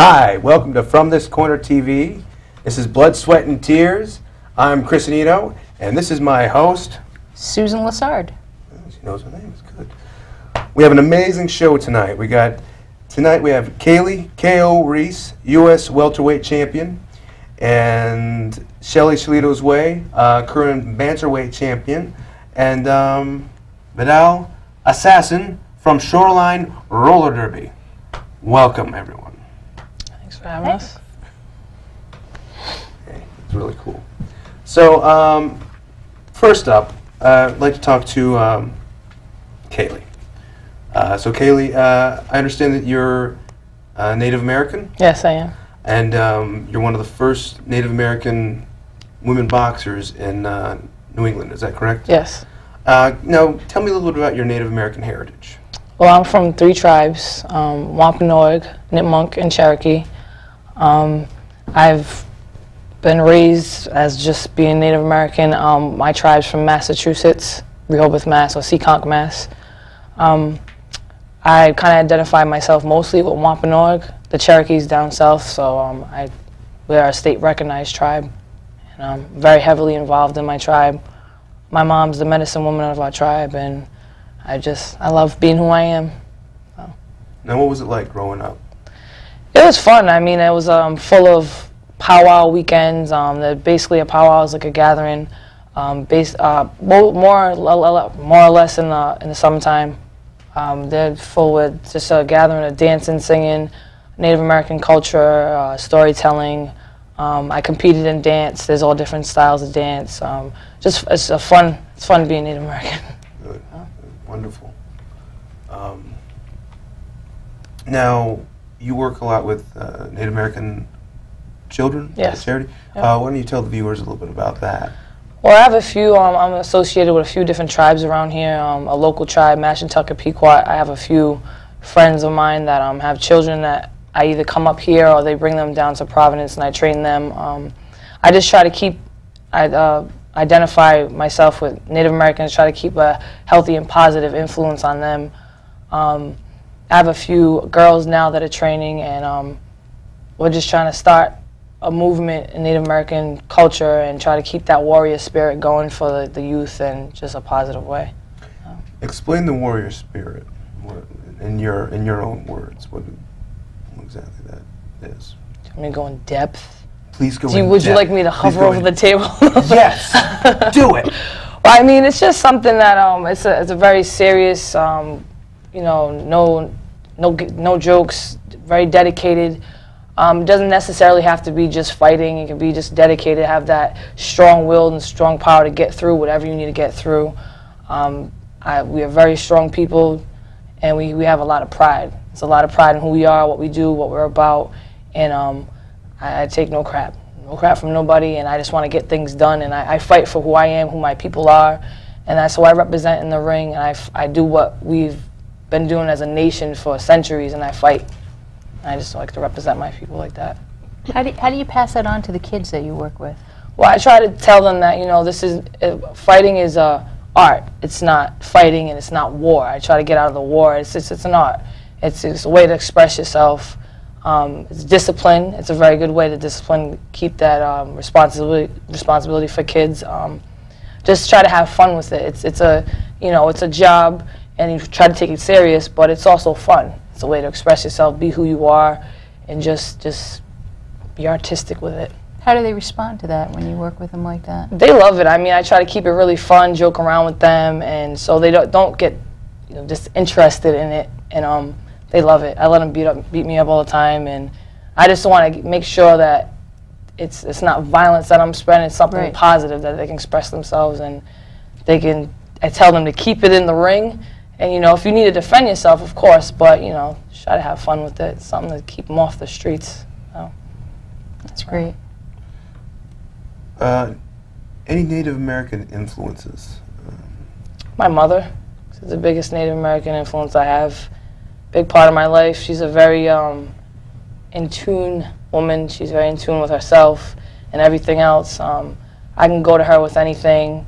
Hi, welcome to From This Corner TV. This is Blood, Sweat, and Tears. I'm Chris Annino, and this is my host, Susan Lassard. She knows her name, it's good. We have an amazing show tonight. Tonight we have Kaylee, K.O. Reis, U.S. Welterweight Champion, and Shelly Shelito's Way, current Bantamweight Champion, and Vidal Assassin from Shoreline Roller Derby. Welcome, everyone. Thanks for having us. Okay, it's really cool. So, first up, I'd like to talk to Kaylee. So, Kaylee, I understand that you're Native American? Yes, I am. And you're one of the first Native American women boxers in New England, is that correct? Yes. Now, tell me a little bit about your Native American heritage. Well, I'm from 3 tribes, Wampanoag, Nipmuc, and Cherokee. I've been raised as just being Native American. My tribe's from Massachusetts, Rehoboth, Mass, or Seekonk, Mass. I kind of identify myself mostly with Wampanoag. The Cherokee's down south, so we are a state-recognized tribe. And I'm very heavily involved in my tribe. My mom's the medicine woman of our tribe, and I love being who I am. So. Now, what was it like growing up? It was fun. I mean, it was full of powwow weekends. Basically, a powwow is like a gathering, more or less in the summertime. They're full with just a gathering of dancing, singing, Native American culture, storytelling. I competed in dance. There's all different styles of dance. It's fun being Native American. Good. Wonderful. Now, you work a lot with Native American children? Yes. Charity? Yep. Why don't you tell the viewers a little bit about that? Well, I have a few. I'm associated with a few different tribes around here. A local tribe, Mashantucket Pequot. I have a few friends of mine that have children that I either come up here or they bring them down to Providence and I train them. I just try to identify myself with Native Americans, try to keep a healthy and positive influence on them. I have a few girls now that are training, and we're just trying to start a movement in Native American culture and try to keep that warrior spirit going for the youth in just a positive way. Explain the warrior spirit in your own words. What exactly that is? Do you want me to go in depth? Please go in depth. Would you like me to hover over the table? Yes, do it. Well, I mean, it's just something that it's a very serious, no jokes, very dedicated. It doesn't necessarily have to be just fighting. It can be just dedicated, have that strong will and strong power to get through whatever you need to get through. We are very strong people, and we have a lot of pride. It's a lot of pride in who we are, what we do, what we're about, and I take no crap from nobody, and I just want to get things done, and I fight for who I am, who my people are, and that's who I represent in the ring, and I do what we've been doing as a nation for centuries, and I fight. I just like to represent my people like that. How do you pass that on to the kids that you work with? Well, I try to tell them that, fighting is art. It's not fighting and it's not war. I try to get out of the war. It's an art. It's a way to express yourself. It's discipline. It's a very good way to keep that responsibility for kids. Just try to have fun with it. It's a job, and you try to take it serious, but it's also fun. It's a way to express yourself, be who you are, and just be artistic with it. How do they respond to that when you work with them like that? They love it. I mean, I try to keep it really fun, joke around with them, and so they don't get just interested in it, and they love it. I let them beat me up all the time, and I just want to make sure that it's not violence that I'm spreading. It's something positive that they can express themselves, and I tell them to keep it in the ring. And, if you need to defend yourself, of course, but, try to have fun with it. It's something to keep them off the streets. So. That's great. Any Native American influences? My mother. She's the biggest Native American influence I have. Big part of my life. She's a very in tune woman. She's very in tune with herself and everything else. I can go to her with anything.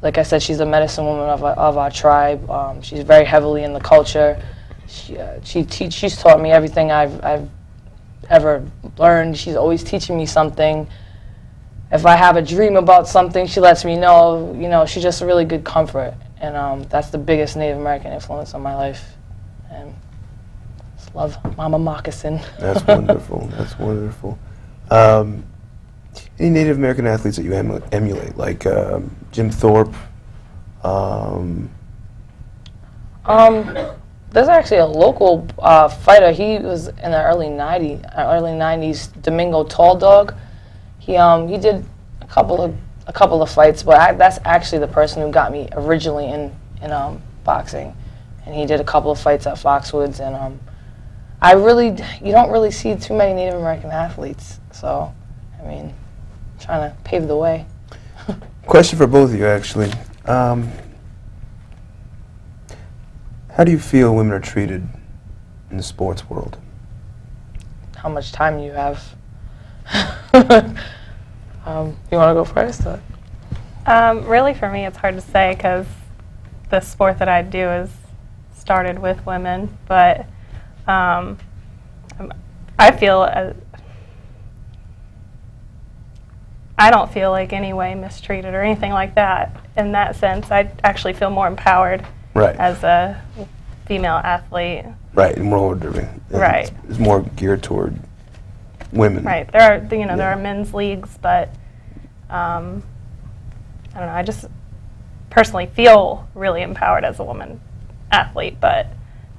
Like I said, she's a medicine woman of our tribe. She's very heavily in the culture. She's taught me everything I've ever learned. She's always teaching me something. If I have a dream about something, she lets me know. You know, she's just a really good comfort, and that's the biggest Native American influence on my life. And just love Mama Moccasin. That's wonderful. That's wonderful. Any Native American athletes that you emulate, like Jim Thorpe? There's actually a local fighter. He was in the early '90s. Domingo Tall Dog. He did a couple of fights, but that's actually the person who got me originally in boxing. And he did a couple of fights at Foxwoods, and you don't really see too many Native American athletes. So, I mean, trying to pave the way. Question for both of you, actually. How do you feel women are treated in the sports world? How much time you have? You want to go first? Really, for me, it's hard to say because the sport that I do is started with women, but I feel I don't feel like any way mistreated or anything like that. In that sense, I actually feel more empowered as a female athlete. Right, and more driven. Right, it's more geared toward women. Right, there are there are men's leagues, but I don't know. I just personally feel really empowered as a woman athlete, but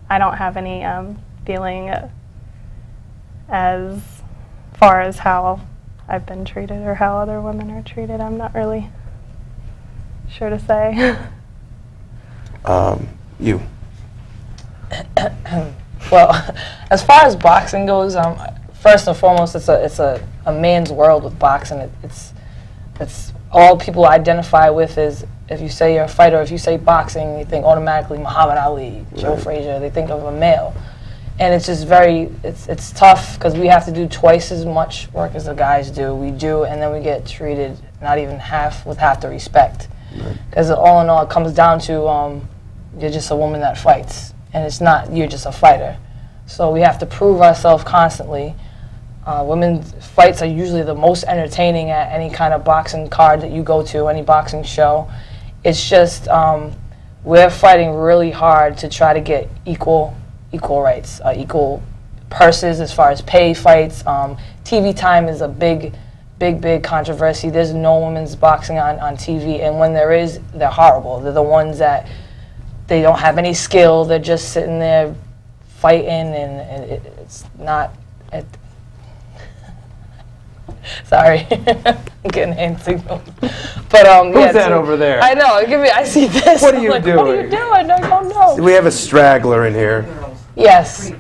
I don't have any feeling as far as how I've been treated or how other women are treated. I'm not really sure to say. You. Well, as far as boxing goes, first and foremost, it's a man's world with boxing. It's all people identify with is, if you say you're a fighter, if you say boxing, you think automatically Muhammad Ali, Joe Frazier. They think of a male, and it's just it's tough because we have to do twice as much work as the guys do. We do, and then we get treated not even half the respect. Because all in all, it comes down to you're just a woman that fights, and it's not you're just a fighter. So we have to prove ourselves constantly. Women's fights are usually the most entertaining at any kind of boxing card that you go to, any boxing show. It's just we're fighting really hard to try to get equal rights, equal purses as far as pay fights. TV time is a big controversy. There's no women's boxing on TV, and when there is, they're horrible. They're the ones that they don't have any skill. They're just sitting there fighting, and it's not. Sorry, I'm getting hand signals. But who's that over there? I know. I see this. What are you like, doing? What are you doing? I don't know. We have a straggler in here. Yes.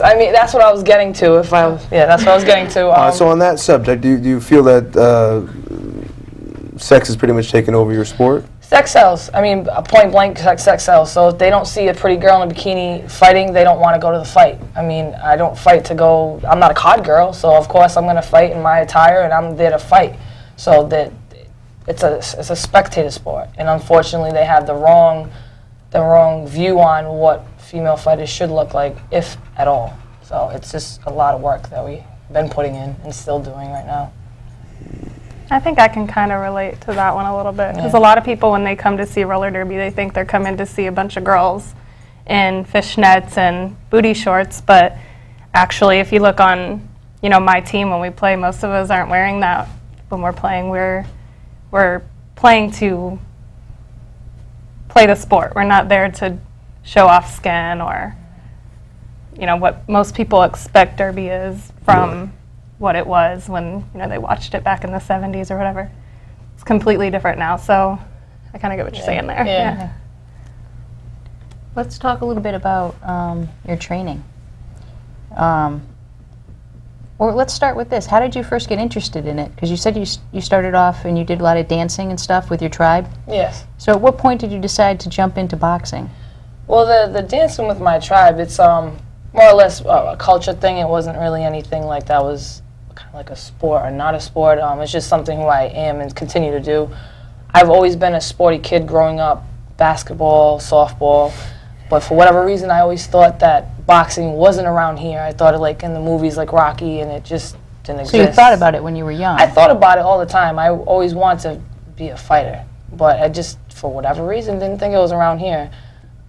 I mean, that's what I was getting to. That's what I was getting to. So on that subject, do you feel that sex has pretty much taken over your sport? Sex sells. I mean, point blank, sex sells. So if they don't see a pretty girl in a bikini fighting, they don't want to go to the fight. I mean, I don't fight to go. I'm not a cod girl, so of course I'm going to fight in my attire, and I'm there to fight. So that it's a spectator sport, and unfortunately, they have the wrong view on what female fighters should look like, if at all. So it's just a lot of work that we've been putting in and still doing right now. I think I can kind of relate to that one a little bit, because a lot of people, when they come to see roller derby, they think they're coming to see a bunch of girls in fishnets and booty shorts, but actually if you look on my team when we play, most of us aren't wearing that when we're playing. We're playing to play the sport. We're not there to show off skin or what most people expect derby is from what it was when they watched it back in the 70s or whatever. It's completely different now, so I kind of get what you're saying there. Yeah. Let's talk a little bit about your training. Or let's start with this. How did you first get interested in it? Because you said you started off and you did a lot of dancing and stuff with your tribe. Yes. So at what point did you decide to jump into boxing? Well, the dancing with my tribe, it's more or less a culture thing. It wasn't really anything like that was kind of like a sport or not a sport. It's just something who I am and continue to do. I've always been a sporty kid growing up, basketball, softball, But for whatever reason, I always thought that boxing wasn't around here. I thought it like in the movies like Rocky, and it just didn't exist. So you thought about it when you were young? I thought about it all the time. I always wanted to be a fighter, but I just, for whatever reason, didn't think it was around here.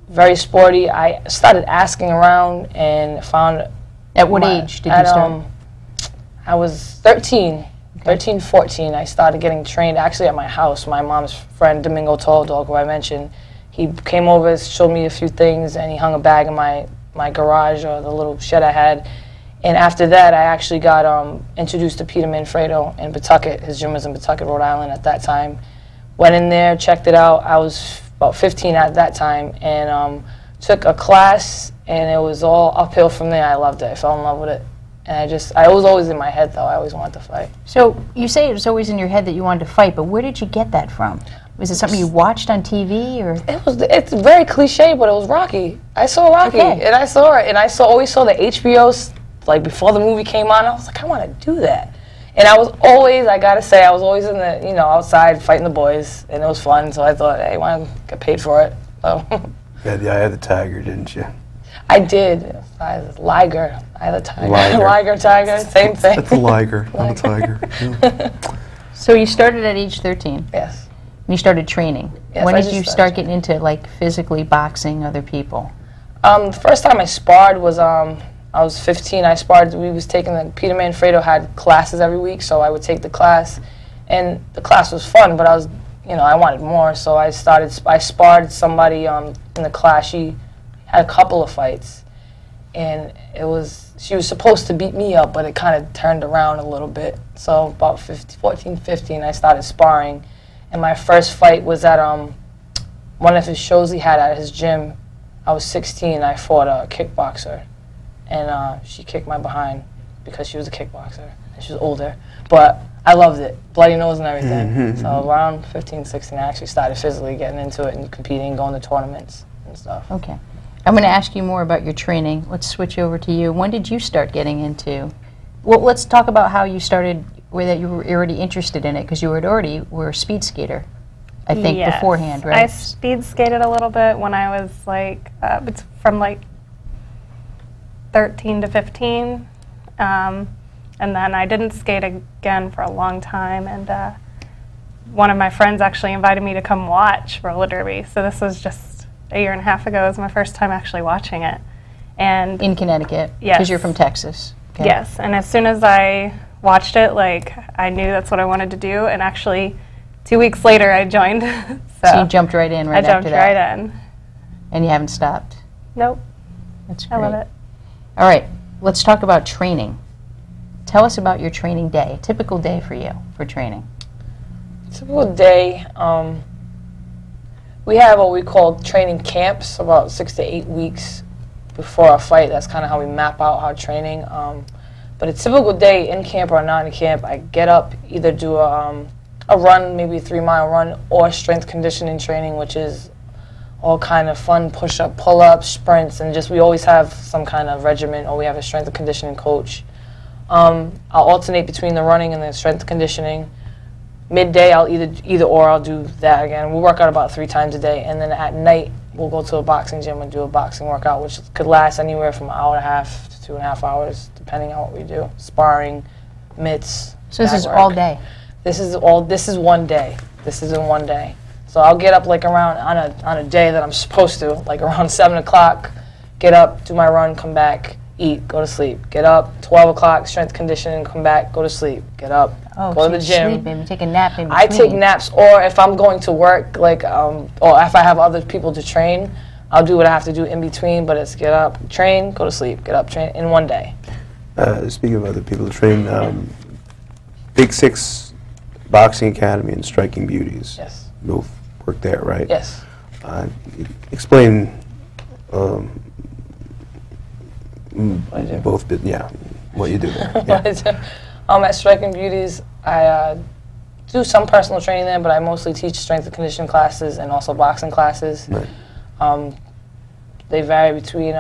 Very sporty. I started asking around and found... At what age did you start? I was 13. 13, 14, I started getting trained actually at my house. My mom's friend, Domingo Tall Dog, who I mentioned, he came over, showed me a few things, and he hung a bag in my garage, or the little shed I had. And after that, I actually got introduced to Peter Manfredo in Pawtucket. His gym was in Pawtucket, Rhode Island at that time. Went in there, checked it out. I was about 15 at that time, and took a class, and it was all uphill from there. I loved it. I fell in love with it. And I was always in my head, though. I always wanted to fight. So you say it was always in your head that you wanted to fight, but where did you get that from? Was it something you watched on TV, or? It's very cliche, but it was Rocky. I saw Rocky, and I saw it, and I always saw the HBO's, like before the movie came on. I was like, I want to do that. And I was always, I gotta say, I was always in the, outside fighting the boys, and it was fun. So I thought, hey, why not get paid for it? So. Yeah, the eye of the tiger, didn't you? I did. I was Liger. I had a tiger. Liger. Tiger, same thing. That's a liger, not a tiger. Yeah. So you started at age 13? Yes. And you started training? Yes, when did you start getting into, like, physically boxing other people? The first time I sparred was, I was 15. I sparred, we was taking Peter Manfredo had classes every week, so I would take the class. And the class was fun, but I was, I wanted more, so I sparred somebody in the class. She had a couple of fights, and she was supposed to beat me up, but it kind of turned around a little bit. So about 14, 15, I started sparring, and my first fight was at one of his shows he had at his gym. I was 16. I fought a kickboxer, and she kicked my behind because she was a kickboxer, and she was older, but I loved it, bloody nose and everything. So around 15, 16, I actually started physically getting into it and competing, going to tournaments and stuff. Okay. I'm going to ask you more about your training. Let's switch over to you. When did you start getting into... Well, let's talk about how you started, that you were already interested in it, because you were a speed skater, I think, beforehand, right? I speed skated a little bit when I was like, it's from like 13 to 15. And then I didn't skate again for a long time, and one of my friends actually invited me to come watch roller derby. So this was just a year and a half ago. It was my first time actually watching it. And in Connecticut? Yes. Because you're from Texas. Okay. Yes, and as soon as I watched it, like, I knew that's what I wanted to do, and actually 2 weeks later I joined. So you jumped right in right after that? I jumped right in. And you haven't stopped? Nope. That's great. I love it. All right, let's talk about training. Tell us about your training day, a typical day for you for training. Typical day, we have what we call training camps, about 6 to 8 weeks before a fight. That's kind of how we map out our training. But a typical day in camp or not in camp, I get up, either do a run, maybe a 3-mile run, or strength conditioning training, which is all kind of fun push-up, pull-ups, sprints, and just we always have some kind of regimen, or we have a strength and conditioning coach. I'll alternate between the running and the strength conditioning. Midday, I'll I'll do that again. We work out about 3 times a day, and then at night, we'll go to a boxing gym and do a boxing workout, which could last anywhere from an hour and a half to 2.5 hours, depending on what we do. Sparring, mitts. So this is all day? This is one day. This is in one day. So I'll get up like around, on a day that I'm supposed to, like around 7 o'clock, get up, do my run, come back, eat, go to sleep. Get up, 12 o'clock, strength conditioning, come back, go to sleep. Get up, go to the gym. Sleep, maybe take a nap in between. I take naps, or if I'm going to work, like, or if I have other people to train, I'll do what I have to do in between, but it's get up, train, go to sleep, get up, train, in one day. Speaking of other people to train, Big Six Boxing Academy and Striking Beauties. Yes. Both work there, right? Yes. Explain What what you do there. What I do. At Striking Beauties, I do some personal training there, but I mostly teach strength and conditioning classes and also boxing classes. Right. They vary between,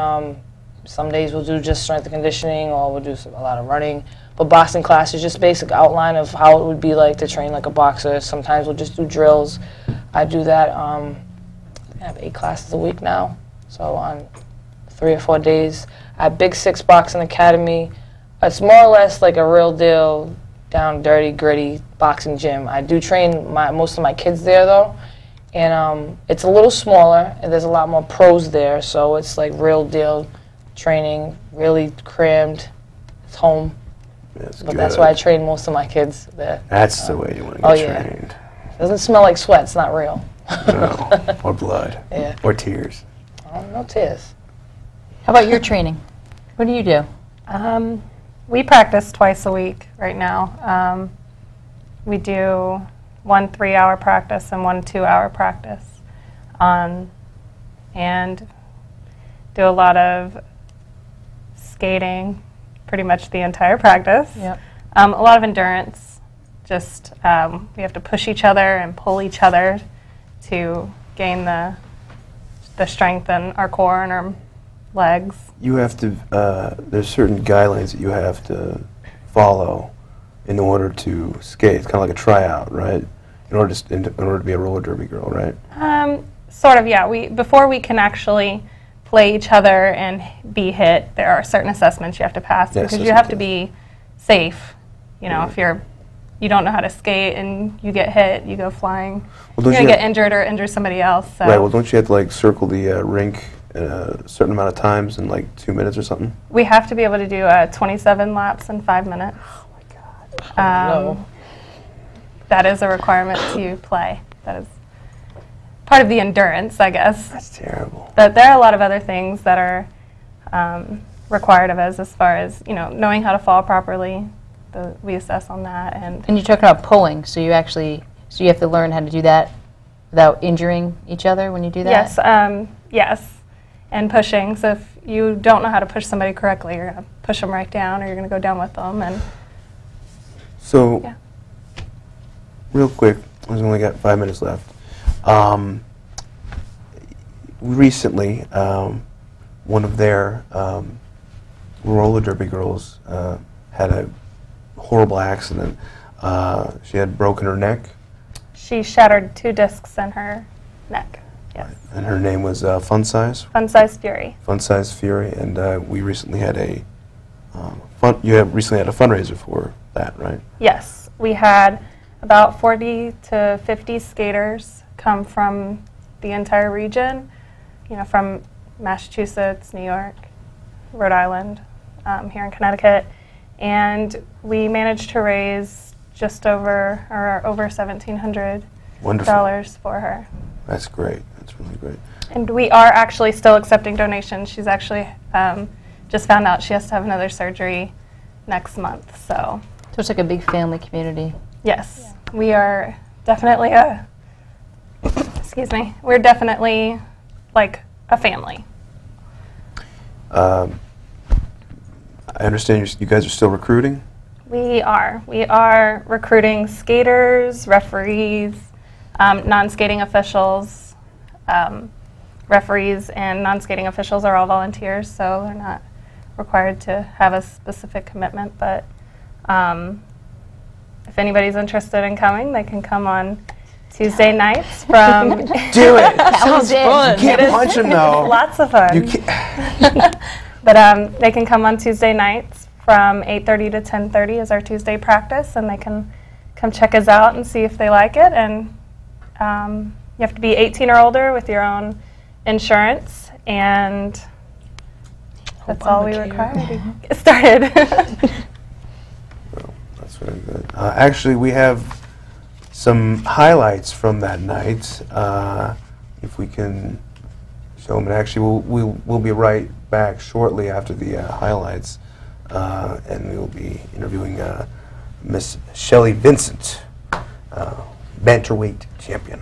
some days we'll do just strength and conditioning, or we'll do a lot of running. But boxing class is just basic outline of how it would be like to train like a boxer. Sometimes we'll just do drills. I do that, I have 8 classes a week now. So on 3 or 4 days at Big Six Boxing Academy. It's more or less like a real deal, down dirty, gritty boxing gym. I do train most of my kids there though, and it's a little smaller and there's a lot more pros there, so it's like real deal training, really crammed. It's home. That's why I train most of my kids there. That's the way you want to get trained. It doesn't smell like sweat, it's not real. No, or blood. Yeah. Or tears. Oh, no tears. How about your training? What do you do? We practice twice a week right now. We do 1 3-hour practice and 1 2-hour practice, and do a lot of skating, pretty much the entire practice. Yep. A lot of endurance. Just we have to push each other and pull each other to gain the strength in our core and our legs. You have to, there's certain guidelines that you have to follow in order to skate. It's kind of like a tryout, right? In order to be a roller derby girl, right? Sort of, yeah. Before we can actually play each other and be hit, there are certain assessments you have to pass because you have to be safe. You know, if you don't know how to skate and you get hit, you go flying. Well, you're going to get injured or injure somebody else. So. Right, well, don't you have to like circle the rink a certain amount of times in like 2 minutes or something? We have to be able to do 27 laps in 5 minutes. Oh my God. No. That is a requirement to play. That is part of the endurance, I guess. That's terrible. But there are a lot of other things that are required of us as far as, you know, knowing how to fall properly. We assess on that. And you're talking about pulling, so you have to learn how to do that without injuring each other when you do that? Yes, yes. And pushing. So if you don't know how to push somebody correctly, you're going to push them right down or you're going to go down with them. And so, yeah. Real quick, we've only got 5 minutes left. Recently, one of their roller derby girls had a horrible accident. She had broken her neck. She shattered 2 discs in her neck. Yes. Right. And her name was Fun Size. Fun Size Fury. Fun Size Fury, and we recently had you recently had a fundraiser for that, right? Yes, we had about 40 to 50 skaters come from the entire region, you know, from Massachusetts, New York, Rhode Island, here in Connecticut, and we managed to raise just over $1,700 for her. That's great. That's really great. And we are actually still accepting donations. She's actually just found out she has to have another surgery next month. So it's like a big family community. Yes, we are definitely we're definitely like a family. I understand you guys are still recruiting? We are. We are recruiting skaters, referees, non-skating officials. Referees and non-skating officials are all volunteers, so they're not required to have a specific commitment. But if anybody's interested in coming, they can come on Tuesday nights from... Do it! Sounds fun. You can't punch them, though. Lots of fun. You can't. But they can come on Tuesday nights from 8:30 to 10:30 is our Tuesday practice, and they can come check us out and see if they like it. And you have to be 18 or older with your own insurance, and that's all we require to get started. Well, that's very good. Actually, we have some highlights from that night. If we can show them, and actually we'll be right back shortly after the highlights, and we will be interviewing Miss Shelly Vincent, bantamweight champion.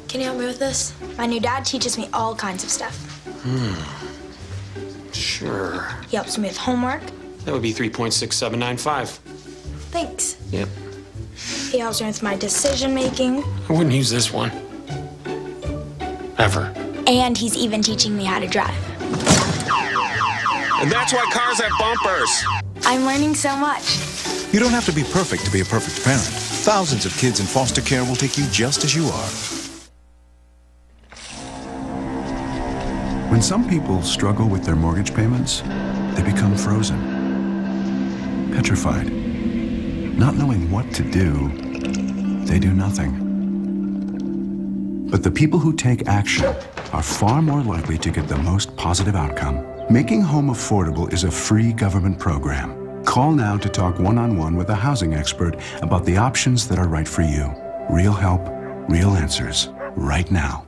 Can you help me with this? My new dad teaches me all kinds of stuff. Sure. He helps me with homework. That would be 3.6795. Thanks. Yep. He helps me with my decision making. I wouldn't use this one. Ever. And he's even teaching me how to drive. And that's why cars have bumpers. I'm learning so much. You don't have to be perfect to be a perfect parent. Thousands of kids in foster care will take you just as you are. When some people struggle with their mortgage payments, they become frozen, petrified. Not knowing what to do, they do nothing. But the people who take action are far more likely to get the most positive outcome. Making home affordable is a free government program. Call now to talk one-on-one with a housing expert about the options that are right for you. Real help, real answers, right now.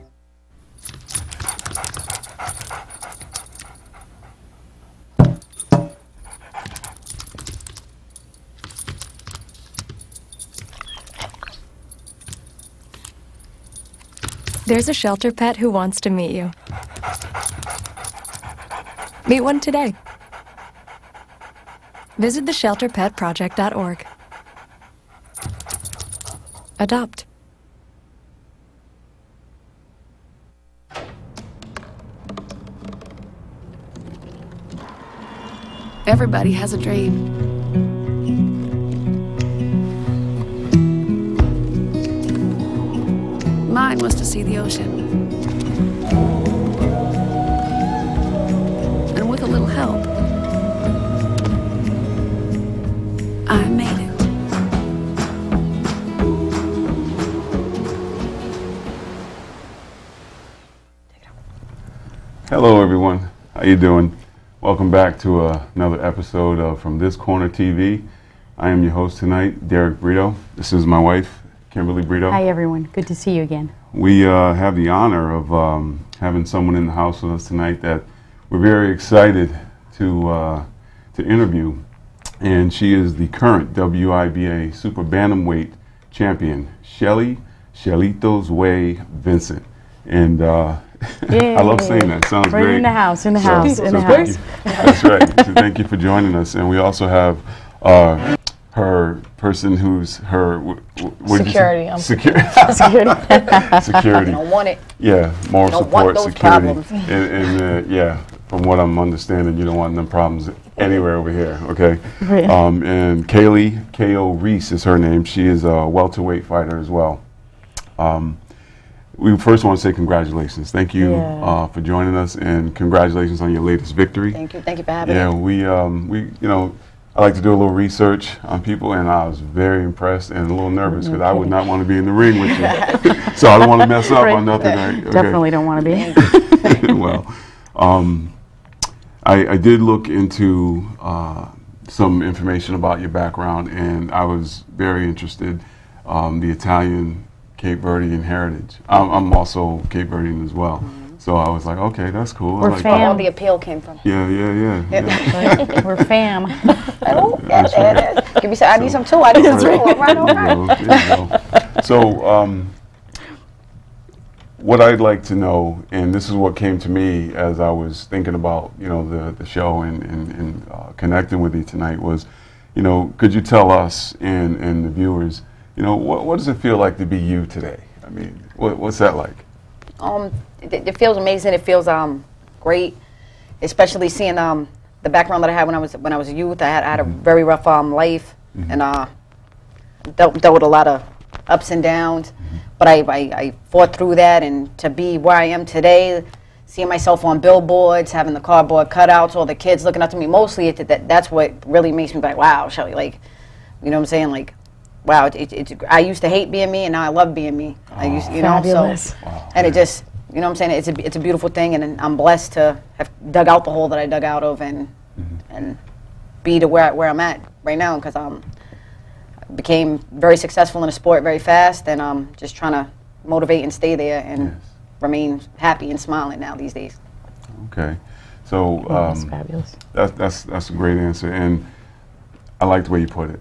There's a shelter pet who wants to meet you. Meet one today. Visit theshelterpetproject.org. Adopt. Everybody has a dream. Mine was to see the ocean. And with a little help, I made it. Hello everyone, how you doing? Welcome back to another episode of From This Corner TV. I am your host tonight, Derick Brito. This is my wife, Kimberly Brito. Hi everyone, good to see you again. We have the honor of having someone in the house with us tonight that we're very excited to interview, and she is the current WIBA Superbantamweight champion, Shelly, Shelito's Way Vincent. And I love saying that. Sounds great. Right in the house, in the house, in the house. That's right. So thank you for joining us. And we also have her person who's her security. Security. Security. You don't want it. Yeah, moral don't support, want those security. problems. And yeah, from what I'm understanding, you don't want them problems anywhere over here, okay? Right. And Kaylee, K.O. Reis is her name. She is a welterweight fighter as well. We first want to say congratulations. Thank you for joining us, and congratulations on your latest victory. Thank you for having me. Yeah, we you know, I like to do a little research on people, and I was very impressed and a little nervous because I would not want to be in the ring with you. So I don't want to mess up on nothing. Right? Okay. Definitely don't want to be. Well, I did look into some information about your background, and I was very interested. The Italian Cape Verdean heritage. I'm also Cape Verdean as well. So I was like, okay, that's cool. We're like fam. All the appeal came from. Yeah. We're fam. Oh, yeah. Give me some. I need some too. I need some too. All right. There you go. So what I'd like to know, and this is what came to me as I was thinking about, you know, the show and connecting with you tonight was, you know, could you tell us and the viewers, you know, what does it feel like to be you today? I mean, what's that like? It feels amazing. It feels great, especially seeing the background that I had when I was a youth. I had a very rough life, and dealt with a lot of ups and downs. But I fought through that, and to be where I am today, seeing myself on billboards, having the cardboard cutouts, all the kids looking up to me. Mostly, that's what really makes me like, wow, Shelly, like, you know what I'm saying, like. Wow, I used to hate being me, and now I love being me. I used, you know, so, and it just, you know what I'm saying, it's a beautiful thing, and I'm blessed to have dug out the hole that I dug out of, and be to where I'm at right now, because I became very successful in the sport very fast, and I'm just trying to motivate and stay there and remain happy and smiling now these days. Okay, so that's fabulous. That's a great answer, and I like the way you put it.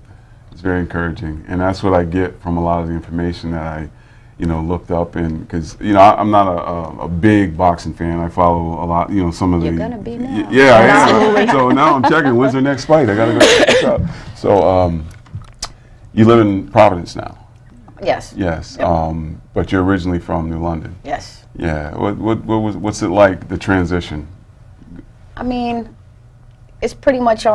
It's very encouraging, and that's what I get from a lot of the information that you know, looked up, and because, you know, I'm not a big boxing fan. I follow a lot, you know, some of You're the. gonna be now. Yeah, I am. So now I'm checking. When's their next fight? I gotta go check this out. So, you live in Providence now. Yes. Yes. Yep. But you're originally from New London. Yes. Yeah. What's it like, the transition? I mean, it's pretty much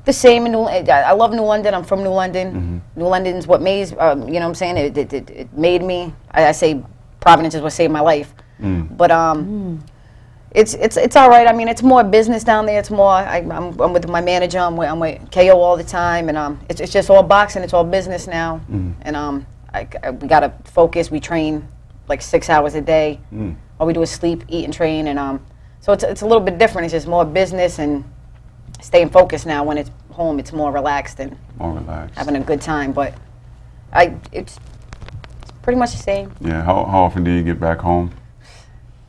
the same in I love New London. I'm from New London. New London's what made, you know what I'm saying? It made me. I say Providence is what saved my life. But it's all right. I mean, it's more business down there. It's more. I'm with my manager. I'm with KO all the time, and it's just all boxing. It's all business now, and we gotta focus. We train like 6 hours a day. All we do is sleep, eat, and train, and so it's a little bit different. It's just more business and staying focused now. When it's home, it's more relaxed and having a good time. But it's pretty much the same. Yeah. How often do you get back home?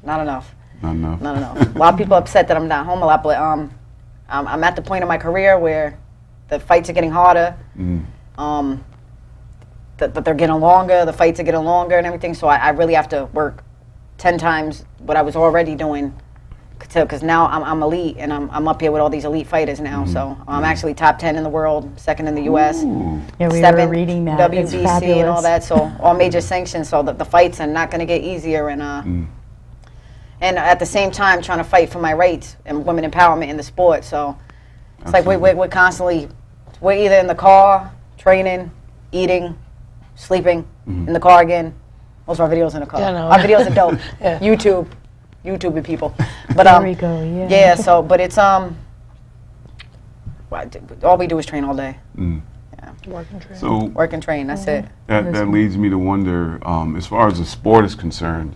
Not enough. Not enough. Not enough. A lot of people are upset that I'm not home a lot, but I'm at the point in my career where the fights are getting harder. That they're getting longer. The fights are getting longer and everything. So I really have to work 10 times what I was already doing. Because now I'm elite, and I'm up here with all these elite fighters now. So I'm actually top 10 in the world, second in the U.S. Yeah, we were reading that. WBC and all that. So all major sanctions. So the fights are not going to get easier. And at the same time, trying to fight for my rights and women empowerment in the sport. So it's like we're constantly, we're either in the car, training, eating, sleeping, in the car again. Most of our videos in the car. Yeah, our videos are dope. YouTube with people. But there we go, yeah. Yeah, so but it's all we do is train all day. Yeah. Work and train. So work and train, that's it. That leads me to wonder, as far as the sport is concerned,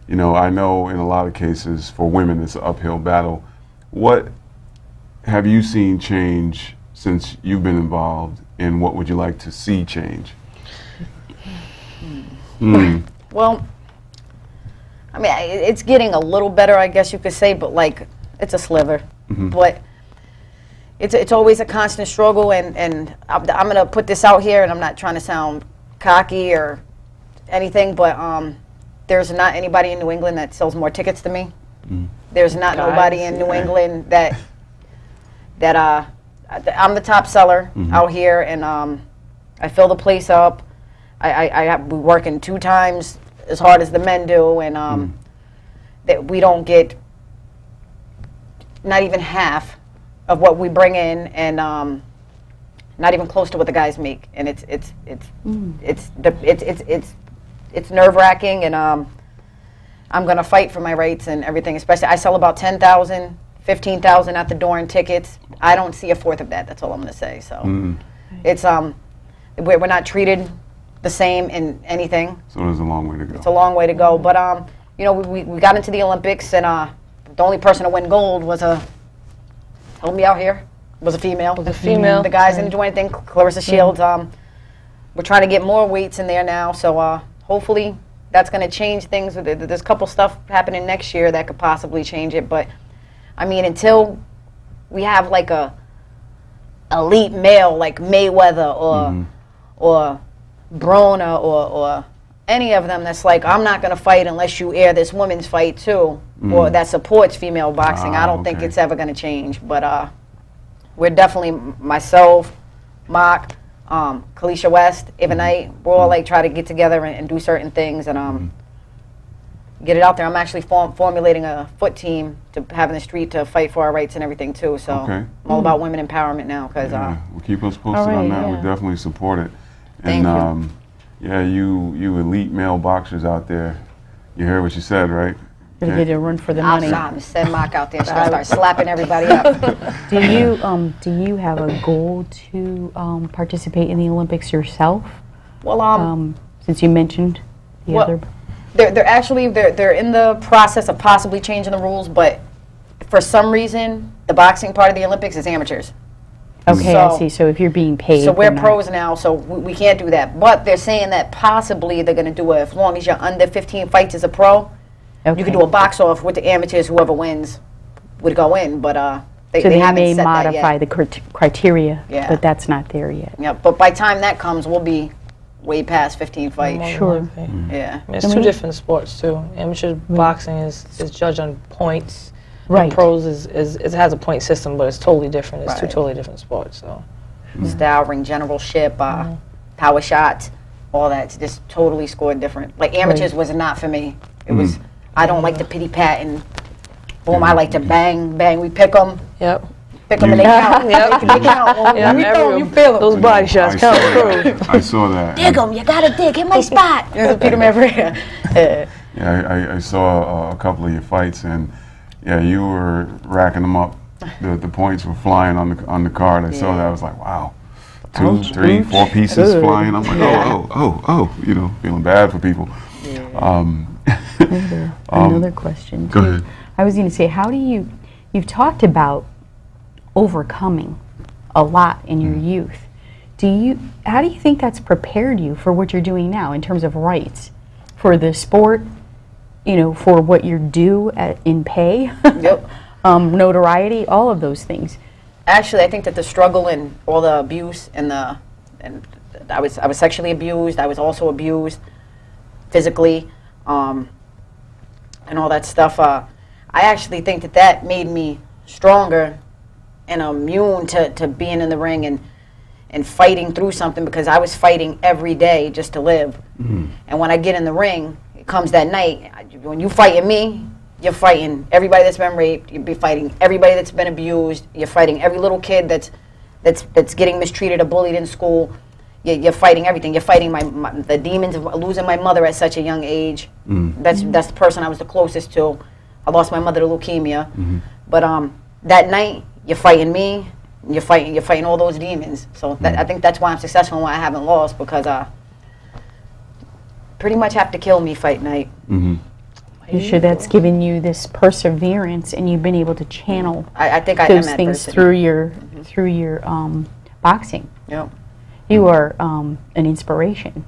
you know, I know in a lot of cases for women it's an uphill battle. What have you seen change since you've been involved, and what would you like to see change? Well, I mean, it's getting a little better, I guess you could say, but like, it's a sliver. But it's always a constant struggle, and I'm going to put this out here, and I'm not trying to sound cocky or anything, but there's not anybody in New England that sells more tickets to me. There's not nobody in New England that I'm the top seller out here, and I fill the place up. We're working 2 times as hard as the men do, and that we don't get not even half of what we bring in, and not even close to what the guys make. And it's nerve-wracking, and I'm gonna fight for my rights and everything. Especially, I sell about 10,000, 15,000 at the door in tickets. I don't see a fourth of that. That's all I'm gonna say. So it's we're not treated the same in anything. So there's a long way to go. It's a long way to go, but you know, we got into the Olympics, and the only person to win gold was help me out here, was a female. The guys didn't do anything. Clarissa Shields. We're trying to get more weights in there now, so hopefully that's going to change things. There's a couple stuff happening next year that could possibly change it, but I mean, until we have like a elite male like Mayweather or Brona or any of them that's like, I'm not going to fight unless you air this women's fight too, or that supports female boxing. I don't think it's ever going to change. But we're definitely, myself, Mark, Kalisha West, Evanite, we're all like try to get together and do certain things and get it out there. I'm actually formulating a foot team to have in the street to fight for our rights and everything too. So I'm all about women empowerment now. Cause, well, keep us posted on that. We definitely support it. Thank you. Yeah, you elite male boxers out there, you heard what she said, right? Gotta get a run for the money. I'll send Mark out there. She's gonna start slapping everybody up. Do you have a goal to participate in the Olympics yourself? Well, since you mentioned the other. They're actually in the process of possibly changing the rules, but for some reason the boxing part of the Olympics is amateurs. Okay, so, I see. So if you're being paid. So we're pros now, so we can't do that. But they're saying that possibly they're going to do it as long as you're under 15 fights as a pro. You can do a box off with the amateurs. Whoever wins would go in, but they haven't may set modify that yet. the criteria, Yeah. but that's not there yet. Yeah, but by the time that comes, we'll be way past 15 fights. Sure. Yeah. I mean, it's two different sports too. Amateur boxing is judged on points. Right. And pros it has a point system, but it's totally different. It's two Right. totally different sports. So. Style, ring generalship, power shots, all that's just totally scored different. Like amateurs was not for me. It was, I don't like the pity pat and boom, I like to bang, bang, we pick them. Yep. Pick them and they count. Yep. They count. When we throw 'em, you feel them. Those body shots count through. I saw that. Dig them, you gotta dig, hit my spot. Repeat them every Yeah, I saw a couple of your fights, and yeah, you were racking them up. The points were flying on the card. I saw that. I was like, wow, 2, 3, 4 pieces flying. I'm like, oh, you know, feeling bad for people. Another question. Go ahead. I was going to say, how do you've talked about overcoming a lot in your youth. How do you think that's prepared you for what you're doing now in terms of rights for the sport, you know, for what you're due in pay, Yep. notoriety, all of those things? Actually, I think that the struggle and all the abuse and I was sexually abused. I was also abused physically, and all that stuff. I actually think that that made me stronger and immune to being in the ring and fighting through something, because I was fighting every day just to live. Mm-hmm. And when I get in the ring, it comes that night. When you fighting me, you're fighting everybody that's been raped. You'll be fighting everybody that's been abused. You're fighting every little kid that's getting mistreated or bullied in school. You're fighting everything. You're fighting the demons of losing my mother at such a young age. Mm. That's the person I was the closest to. I lost my mother to leukemia. Mm-hmm. But that night, you're fighting me. You're fighting all those demons. So I think that's why I'm successful and why I haven't lost, because pretty much have to kill me fight night. Mm-hmm. You sure that's given you this perseverance, and you've been able to channel I think those things through your boxing. Yep. You are an inspiration.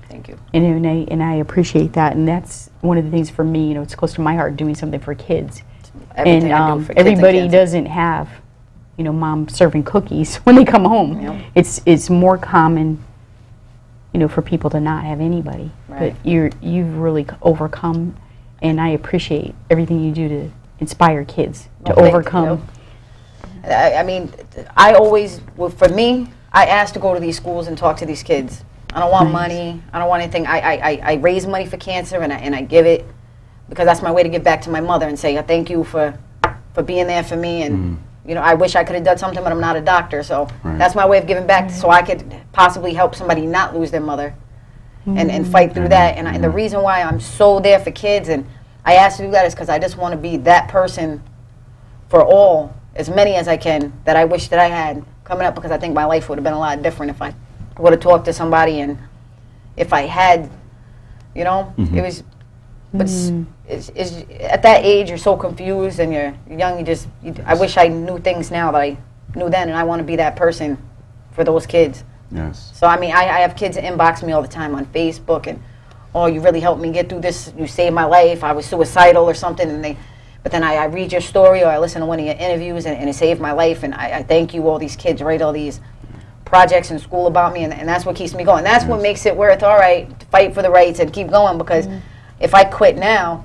Thank you. And I appreciate that, and that's one of the things for me. You know, it's close to my heart, doing something for kids. Everything I do for kids everybody doesn't have, you know, mom serving cookies when they come home. Yep. It's more common, you know, for people to not have anybody. Right. But you've really overcome, and I appreciate everything you do to inspire kids to overcome. I mean, I always, for me, I ask to go to these schools and talk to these kids. I don't want money. I don't want anything. I raise money for cancer, and I give it because that's my way to give back to my mother and say thank you for being there for me. And you know, I wish I could have done something, but I'm not a doctor, so that's my way of giving back, so I could possibly help somebody not lose their mother and fight through that. And the reason why I'm so there for kids and I ask to do that is because I just want to be that person for all, as many as I can, that I wish that I had coming up, because I think my life would have been a lot different if I would have talked to somebody, and if I had, you know, it was, but it's, at that age you're so confused and you're young, I wish I knew things now that I knew then, and I want to be that person for those kids. Yes. So I mean, I have kids that inbox me all the time on Facebook, and oh, you really helped me get through this, you saved my life, I was suicidal or something, and but then I read your story or I listen to one of your interviews and it saved my life, and I thank you. All these kids write all these projects in school about me, and that's what keeps me going. That's what makes it worth, all right, to fight for the rights and keep going, because if I quit now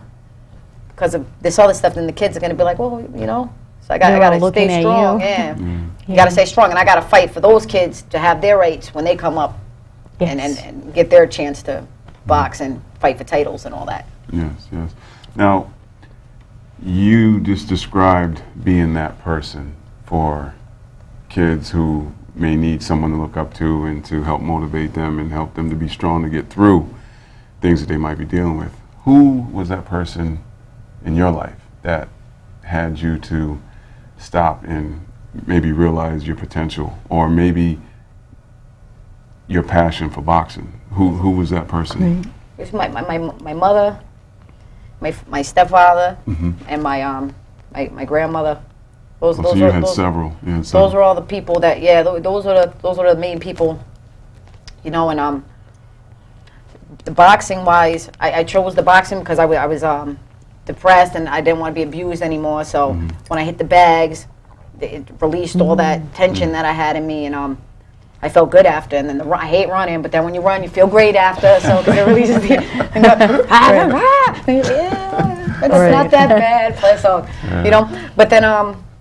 because of this other stuff, then the kids are going to be like, well, you know, so I got to stay strong. You got to stay strong, and I got to fight for those kids to have their rights when they come up and get their chance to box and fight for titles and all that. Yes, yes. Now, you just described being that person for kids who may need someone to look up to and to help motivate them and help them to be strong to get through things that they might be dealing with. Who was that person in your life that had you to stop and maybe realize your potential, or maybe your passion for boxing? Who was that person? It was my mother, my stepfather, and my grandmother. Those had several. Those were all the people that those were the main people, you know. And the boxing wise, I chose the boxing because I was depressed and I didn't want to be abused anymore. So when I hit the bags, it released all that tension that I had in me, and I felt good after, and then I hate running, but then when you run, you feel great after. So because it releases the, it's not that bad. So you know, but then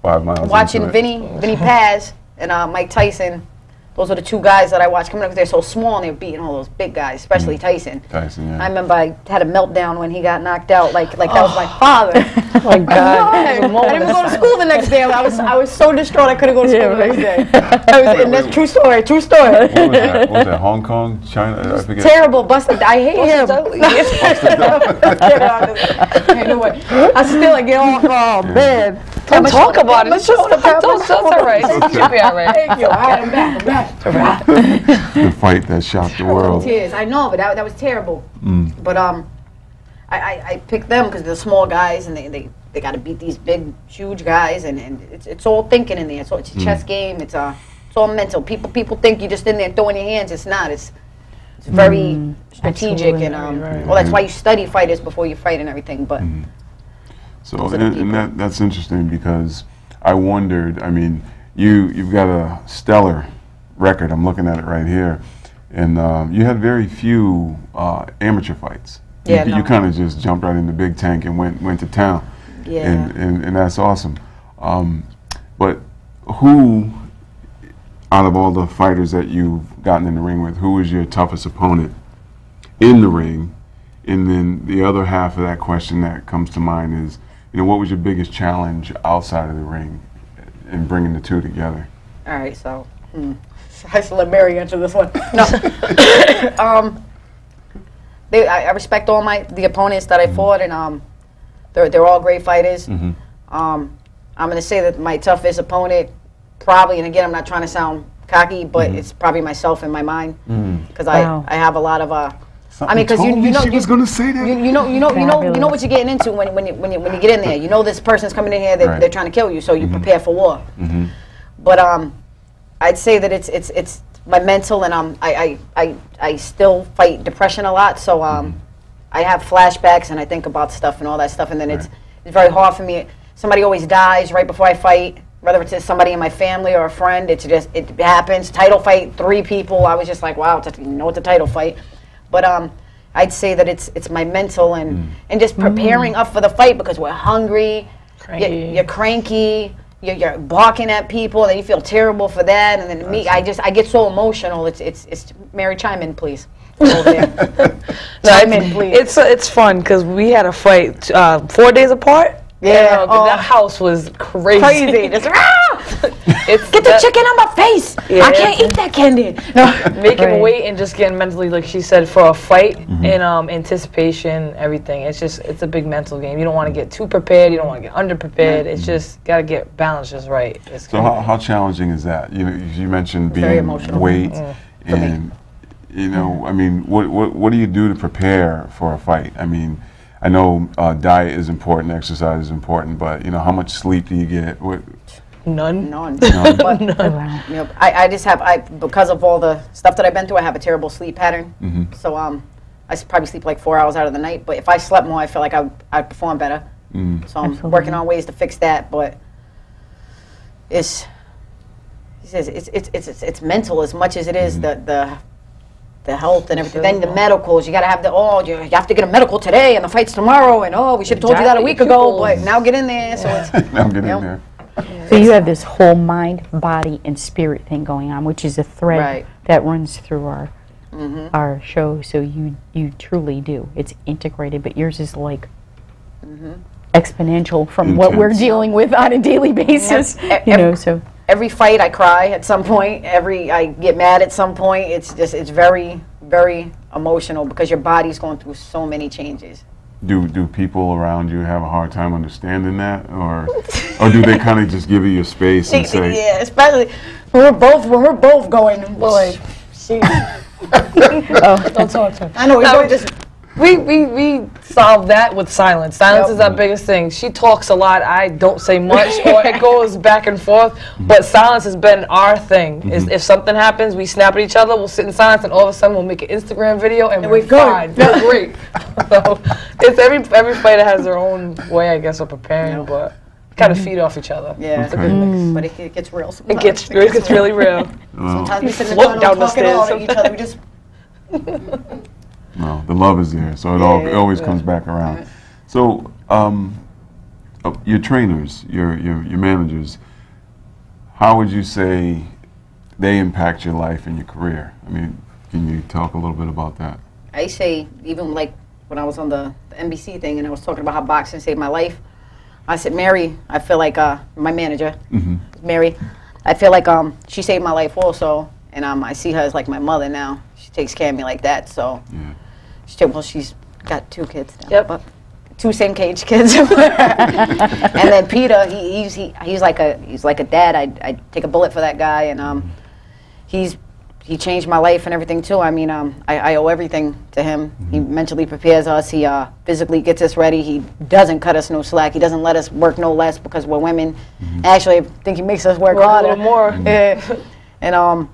5 miles watching Vinny Paz and Mike Tyson. Those are the two guys that I watched coming up because they're so small and they're beating all those big guys, especially Tyson. Tyson, yeah. I remember I had a meltdown when he got knocked out, like that was my father. Oh my God! I didn't even go to school the next day. I was so distraught I couldn't go to school the next day. And that's true story. True story. What was that? What was that? Hong Kong, China? I forget. Terrible. Busted. I hate him. I still get on. Oh man! Don't talk about it. That's all right. You'll be all right. Thank you. I'm back. The fight that shocked the world. Tears. I know, but that was terrible. But I picked them because they're small guys and they got to beat these big, huge guys, and it's all thinking in there. So it's a chess game. It's all mental. People think you're just in there throwing your hands. It's not. It's very strategic, and well, that's why you study fighters before you fight and everything. But so and that's interesting because I wondered. I mean, you've got a stellar record. I'm looking at it right here, and you had very few amateur fights. Yeah, you kind of just jumped right in the big tank and went to town. Yeah, and that's awesome. But who, out of all the fighters that you've gotten in the ring with, who was your toughest opponent in the ring? And then the other half of that question that comes to mind is, what was your biggest challenge outside of the ring in bringing the two together? All right, so I should let Mary answer this one. No. I respect all the opponents that I fought, and they're all great fighters. I'm going to say that my toughest opponent, probably, and again, I'm not trying to sound cocky, but it's probably myself in my mind, because I have a lot of. I mean, because you know, she was going to say that. You know what you're getting into when you get in there. You know this person's coming in here, they're trying to kill you, so you prepare for war. But I'd say that it's my mental, and I still fight depression a lot, so I have flashbacks and I think about stuff and all that stuff, and then it's very hard for me. Somebody always dies right before I fight, whether it's somebody in my family or a friend. It happens. Title fight, 3 people. I was just like, wow, it's a title fight. But I'd say that it's my mental and just preparing up for the fight, because we're hungry, you're cranky. You're barking at people, and then you feel terrible for that, and then I get so emotional. It's Mary, chime in, please. Over there. Chime in, please. It's fun because we had a fight 4 days apart. Yeah, that house was crazy. Get the chicken on my face. I can't eat that candy. Making weight and just getting mentally, like she said, for a fight and anticipation, everything. It's a big mental game. You don't want to get too prepared. You don't want to get underprepared. It's just got to get balanced just right. So how challenging is that? You mentioned being weight, and I mean, what do you do to prepare for a fight? I mean, I know diet is important, exercise is important, but how much sleep do you get? None. But, I just have because of all the stuff that I've been through, I have a terrible sleep pattern. So I probably sleep like 4 hours out of the night. But if I slept more, I feel like I'd perform better. So I'm working on ways to fix that. But it's mental as much as it is the health and everything. Then the medicals, you gotta have you have to get a medical today, and the fight's tomorrow, and we should have told you that a week ago, but now get in there. So it's now get in there. So you have this whole mind, body, and spirit thing going on, which is a thread that runs through our show. So you truly do. It's integrated, but yours is like exponential from what we're dealing with on a daily basis. So every fight I cry at some point. I get mad at some point. It's very, very emotional because your body's going through so many changes. Do people around you have a hard time understanding that, or do they kind of just give you your space and say? Yeah, especially we're both going. Boy, don't talk to her. I know we solve that with silence. Silence is our biggest thing. She talks a lot. I don't say much, or it goes back and forth. But silence has been our thing. If something happens, we snap at each other. We'll sit in silence, and all of a sudden, we'll make an Instagram video, and we're fine. We're great. So it's every fighter has their own way, I guess, of preparing, but kind of feed off each other. Yeah, it's a good mix, but it gets real. It gets really real. Sometimes we sit in the corner talking all at each other. We just. No, the love is there, so it always comes back around. So, your trainers, your managers, how would you say they impact your life and your career? I mean, can you talk a little bit about that? I say, even like when I was on the NBC thing and I was talking about how boxing saved my life, I said, Mary, I feel like my manager, Mary, I feel like she saved my life also, and I see her as like my mother now. She takes care of me like that, so. She's got 2 kids now. But 2 same cage kids. And then Peter, he's like a dad. I take a bullet for that guy, and he changed my life and everything too. I mean, I owe everything to him. He mentally prepares us. He physically gets us ready. He doesn't cut us no slack. He doesn't let us work no less because we're women. Actually, I think he makes us work harder. A little more. And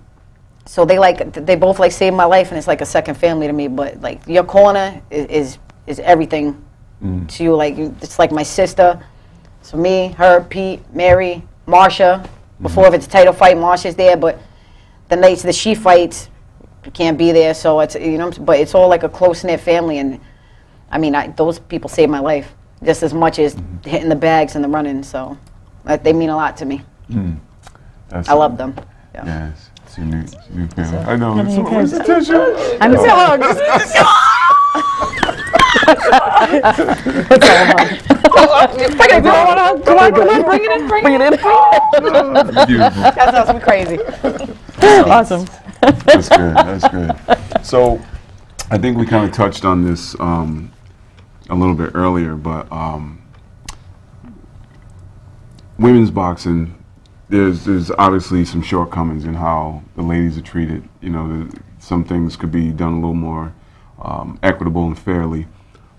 so they both like saved my life, and it's like a second family to me. But like your corner is everything to you. Like it's like my sister. So me, her, Pete, Mary, Marsha. Before if it's a title fight, Marsha's there. But the nights that she fights, you can't be there. So it's but it's all like a close knit family. And I mean, those people saved my life just as much as hitting the bags and the running. So they mean a lot to me. I love them. Yes. It's your new family. I know. Where's the tissue? I'm sorry. Come on, bring it in. Beautiful. That's awesome, crazy. Awesome. That's good. That's good. So, I think we kind of touched on this a little bit earlier, but women's boxing. There's obviously some shortcomings in how the ladies are treated. You know, some things could be done a little more equitable and fairly.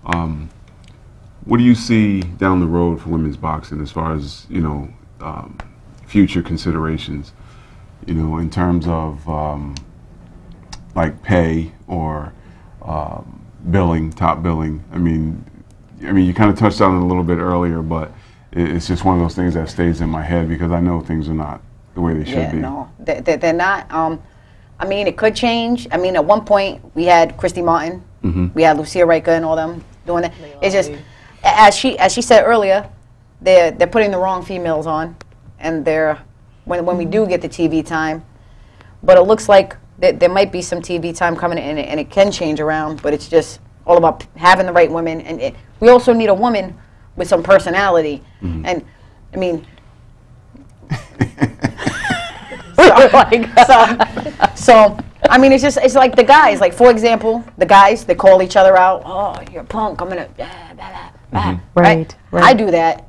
What do you see down the road for women's boxing as far as, future considerations, in terms of like pay or billing, top billing? I mean, you kind of touched on it a little bit earlier, but it's just one of those things that stays in my head because I know things are not the way they should be. No, they're not. I mean, it could change. I mean, at one point we had Christy Martin, we had Lucia Riker and all them doing that. It's just, as she said earlier, they're putting the wrong females on, and when we do get the TV time, but it looks like there might be some TV time coming in, and it can change around, but it's just all about having the right women, and we also need a woman with some personality, and I mean, so I mean, it's like the guys. Like for example, the guys, they call each other out. Oh, you're a punk. I'm gonna blah, blah, blah. Right. I do that,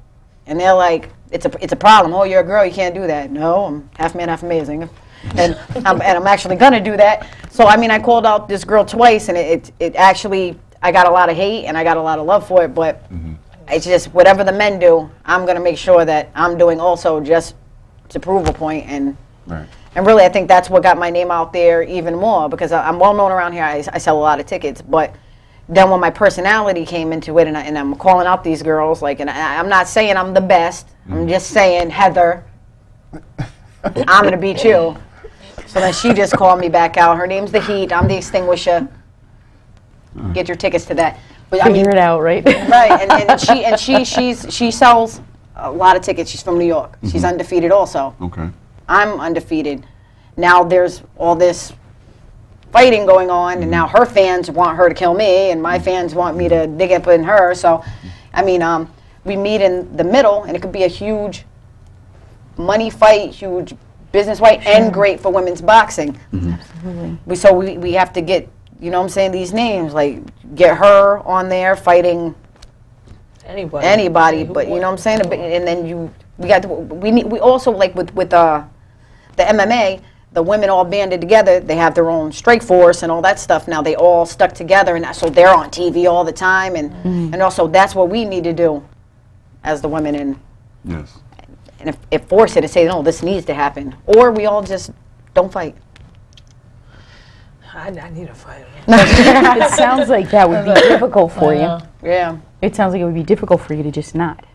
and they're like, it's a problem. Oh, you're a girl. You can't do that. No, I'm half man, half amazing, and I'm actually gonna do that. So I mean, I called out this girl twice, and it actually, I got a lot of hate and I got a lot of love for it, but. It's just whatever the men do, I'm going to make sure that I'm doing also just to prove a point. And really, I think that's what got my name out there even more because I'm well known around here. I sell a lot of tickets. But then when my personality came into it and I'm calling out these girls, like, and I'm not saying I'm the best. I'm just saying, Heather, I'm going to beat you. So then she just called me back out. Her name's the Heat. I'm the Extinguisher. Get your tickets to that. But, Figure it out, right? Right, and she sells a lot of tickets. She's from New York. She's undefeated also. Okay. I'm undefeated. Now there's all this fighting going on, and now her fans want her to kill me, and my fans want me to dig up in her. So, I mean, we meet in the middle, and it could be a huge money fight, huge business fight, and great for women's boxing. Absolutely. So we have to get. You know what I'm saying? These names, like, get her on there fighting anybody, but you know what I'm saying? And then we also, like, with the MMA, the women all banded together. They have their own strike force and all that stuff. Now they all stuck together, and so they're on TV all the time. And also that's what we need to do as the women. And if force it to say, no, this needs to happen. Or we all just don't fight. I need a fight. It sounds like that would be difficult for you. Yeah. It sounds like it would be difficult for you to just not.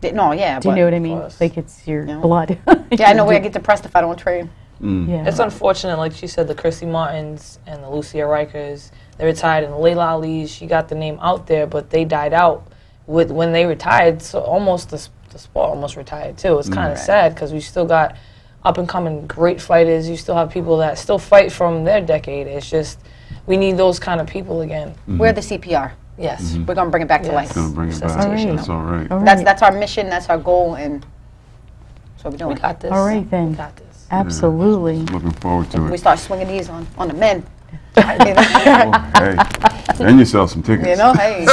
No, yeah. Do you know what I mean? Like it's your blood. Yeah, I know where I get depressed if I don't train. Yeah. It's unfortunate, like she said, the Chrissy Martins and the Lucia Rikers, they retired, and the Layla Ali's, she got the name out there, but they died out when they retired, so almost the sport almost retired too. It's kind of sad because we still got up-and-coming great fighters. You still have people that still fight from their decade. It's just, we need those kind of people again. We're the CPR. Yes. We're going to bring it back to life. Going to bring it back. That's all right. That's our mission, that's our goal, and that's what we're doing. We got this. All right, then. We got this. Absolutely. Yeah. Looking forward to it. We start swinging these on the men. Hey, then you sell some tickets. You know, hey.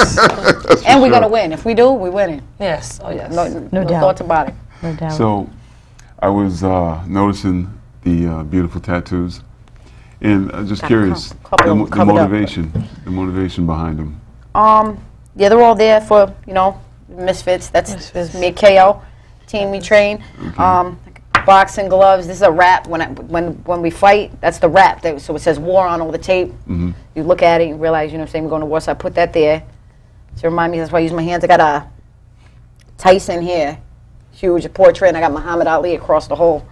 And we're going to win. If we do, we're winning. Yes. Oh, yes. No doubt. Thoughts about it. No doubt. So, I was noticing the beautiful tattoos, and just curious, the motivation behind them. Yeah, they're all there for, you know, misfits. That's me at KO team we train. Okay. Boxing gloves. This is a wrap. When we fight, that's the wrap. So it says war on all the tape. You look at it, you realize, you know what I'm saying, we're going to war, so I put that there to remind me. That's why I use my hands. I got a Tyson here, huge portrait, and I got Muhammad Ali across the whole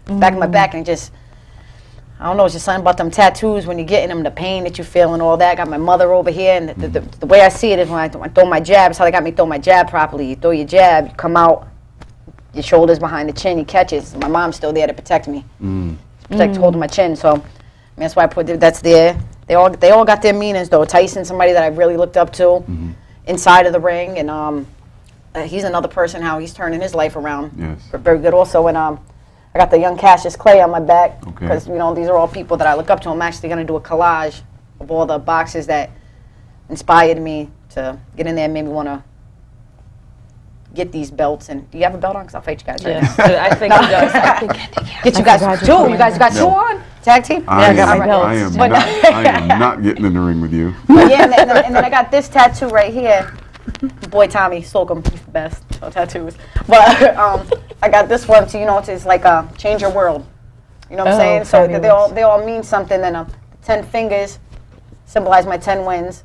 back of my back, and just, I don't know, it's just something about them tattoos when you're getting them, the pain that you feel and all that. I got my mother over here, and the way I see it is when I throw my jab, it's how they got me throw my jab properly. You throw your jab, you come out, your shoulders behind the chin, you catch it. My mom's still there to protect me, holding my chin. So I mean, that's why I put that's there. They all got their meanings though. Tyson, somebody that I really looked up to inside of the ring, and he's another person how he's turning his life around. Yes. Very good also. And I got the young Cassius Clay on my back because you know these are all people that I look up to. I'm actually going to do a collage of all the boxes that inspired me to get in there and made me want to get these belts. And do you have a belt on? Because I'll fight you guys right now. I think he does. Get you guys two. You guys got two on? Tag team? I am not getting in the ring with you. Yeah, and then I got this tattoo right here. Boy, Tommy Slocum, he's the best. No tattoos. But I got this one to, you know, it's like a change your world. You know what I'm saying? So they all mean something. And 10 fingers symbolize my 10 wins.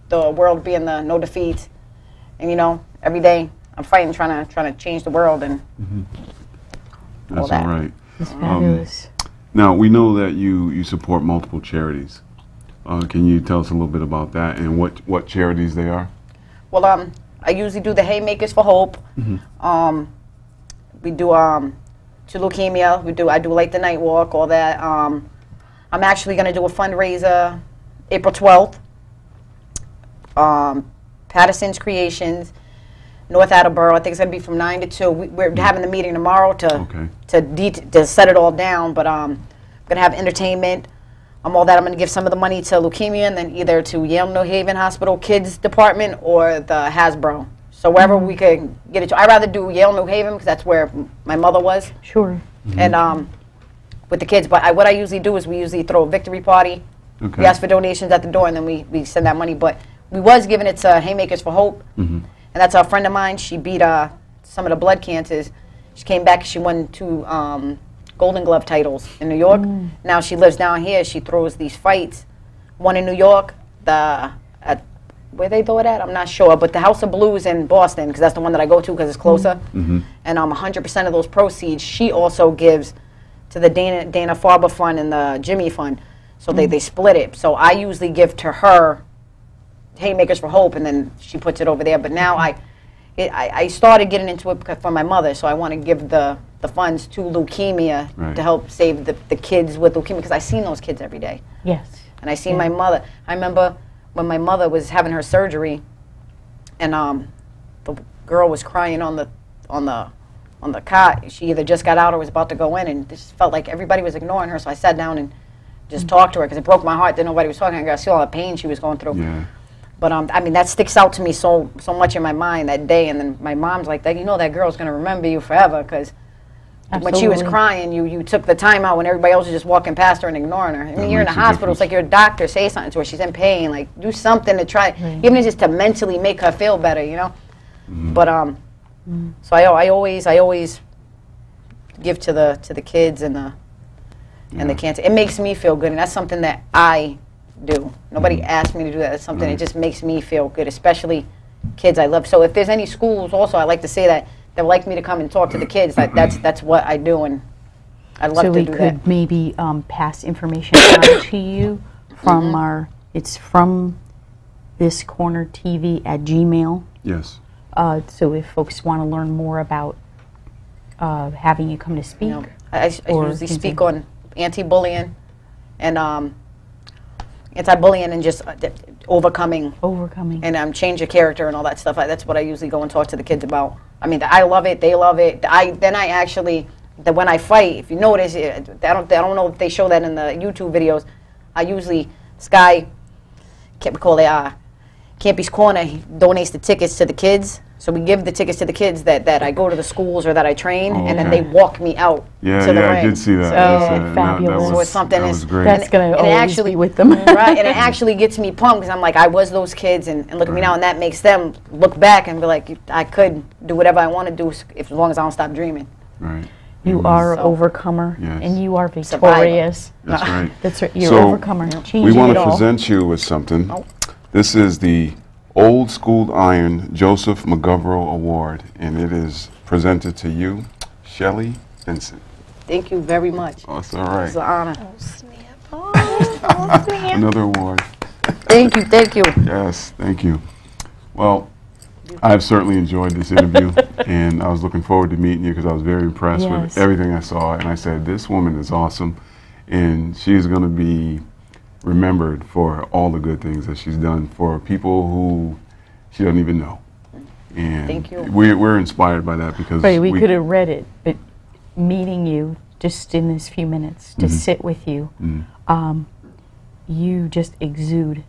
The world being the no defeat. And, you know, every day I'm fighting, trying to change the world and That's all right. That's fabulous. Now, we know that you support multiple charities. Can you tell us a little bit about that and what charities they are? Well, I usually do the Haymakers for Hope. We do to leukemia. I do like the night walk, all that. I'm actually going to do a fundraiser April 12th. Patterson's Creations, North Attleboro. I think it's going to be from 9 to 2. We're having the meeting tomorrow to set it all down, but I'm going to have entertainment. All that. I'm going to give some of the money to leukemia and then either to Yale New Haven Hospital Kids Department or the Hasbro. So wherever we could get it to. I'd rather do Yale New Haven because that's where my mother was. Sure. And with the kids. But what I usually do is we usually throw a victory party. We ask for donations at the door and then we send that money. But we was giving it to Haymakers for Hope. And that's a friend of mine. She beat some of the blood cancers. She came back. She won 2 Golden Glove titles in New York. Now she lives down here. She throws these fights. One in New York, where they throw it at, I'm not sure, but the House of Blues in Boston, because that's the one that I go to because it's closer. And 100% of those proceeds she also gives to the Dana Farber Fund and the Jimmy Fund. So they split it. So I usually give to her Haymakers for Hope, and then she puts it over there. But now I started getting into it for my mother, so I want to give the funds to leukemia to help save the kids with leukemia, because I seen those kids every day. Yes. And I seen my mother. I remember when my mother was having her surgery, and the girl was crying on the cot. She either just got out or was about to go in, and it just felt like everybody was ignoring her. So I sat down and just talked to her because it broke my heart that nobody was talking. I see all the pain she was going through. Yeah. But I mean, that sticks out to me so much in my mind that day. And then my mom's like, "That you know, that girl's gonna remember you forever," because when she was crying, you took the time out when everybody else was just walking past her and ignoring her. I mean, you're in the hospital. It's like your doctor, say something to her. She's in pain. Like, do something to try, even if it's just to mentally make her feel better, you know. But so I always give to the kids and the cancer. It makes me feel good, and that's something that I do. Nobody asked me to do that. It's something that just makes me feel good, especially kids I love. So if there's any schools, also, I like to say that would like me to come and talk to the kids. That's what I do, and I'd love so to we do could that. maybe pass information on to you from our, it's from this corner TV at Gmail. Yes. So if folks want to learn more about having you come to speak. I usually speak on anti-bullying and anti-bullying and just overcoming. And change your character and all that stuff. That's what I usually go and talk to the kids about. I mean, I love it. They love it. Then I actually, when I fight, if you notice, I don't know if they show that in the YouTube videos. I usually, this guy, can't recall Campy's Corner, he donates the tickets to the kids. So we give the tickets to the kids that I go to the schools or that I train, and then they walk me out to the ring. I did see that. So, fabulous. So it's something. That was great. That's going to always be with them. Right, and it actually gets me pumped because I'm like, I was those kids, and look at me now, and that makes them look back and be like, I could do whatever I want to do as long as I don't stop dreaming. Right. You are an overcomer, Yes. and you are victorious. That's right. That's right. You're So, an overcomer. We want to present you with something. This is the Old School Iron Joseph McGovern Award, and it is presented to you, Shelly Vincent. Thank you very much. Oh, it's all right. It's an honor. Another award. Thank you, thank you. Yes, thank you. Well, I've certainly enjoyed this interview, and I was looking forward to meeting you because I was very impressed with everything I saw, and I said, this woman is awesome, and she's going to be remembered for all the good things that she's done for people who she doesn't even know. And thank you. We're inspired by that because we could have read it, but meeting you just in this few minutes to sit with you, you just exude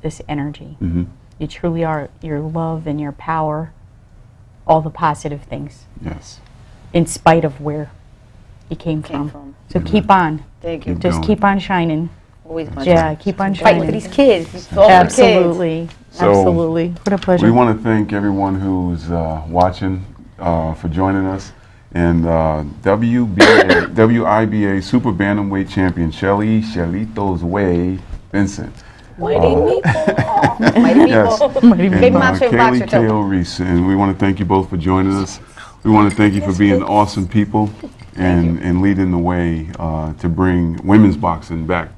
this energy. You truly are, your love and your power, all the positive things. Yes. In spite of where you came from. So keep on. Thank you. Just keep on shining. Always keep on fighting shining. for these kids. Absolutely. So Absolutely. What a pleasure. We want to thank everyone who's watching for joining us. And WIBA Super Bantamweight Champion Shelito's Way, Vincent. Mighty Meatball. Mighty Meatball. And Kaylee K.O. Reis. And we want to thank you both for joining us. We want to thank you for being awesome people and leading the way to bring women's boxing back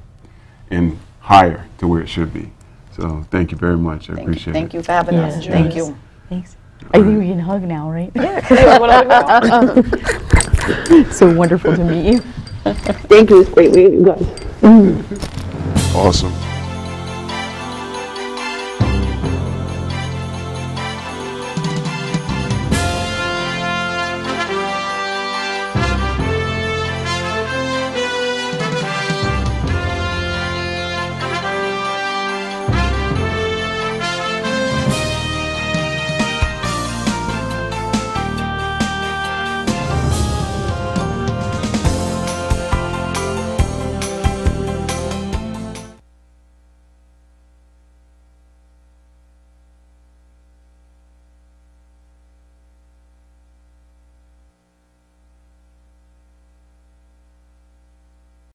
and higher to where it should be. So thank you very much. I appreciate it. Thank you for having us. Thank you. Thanks. I think we can hug now, right? Yeah. So wonderful to meet you. Thank you. It's great meeting you guys. Awesome.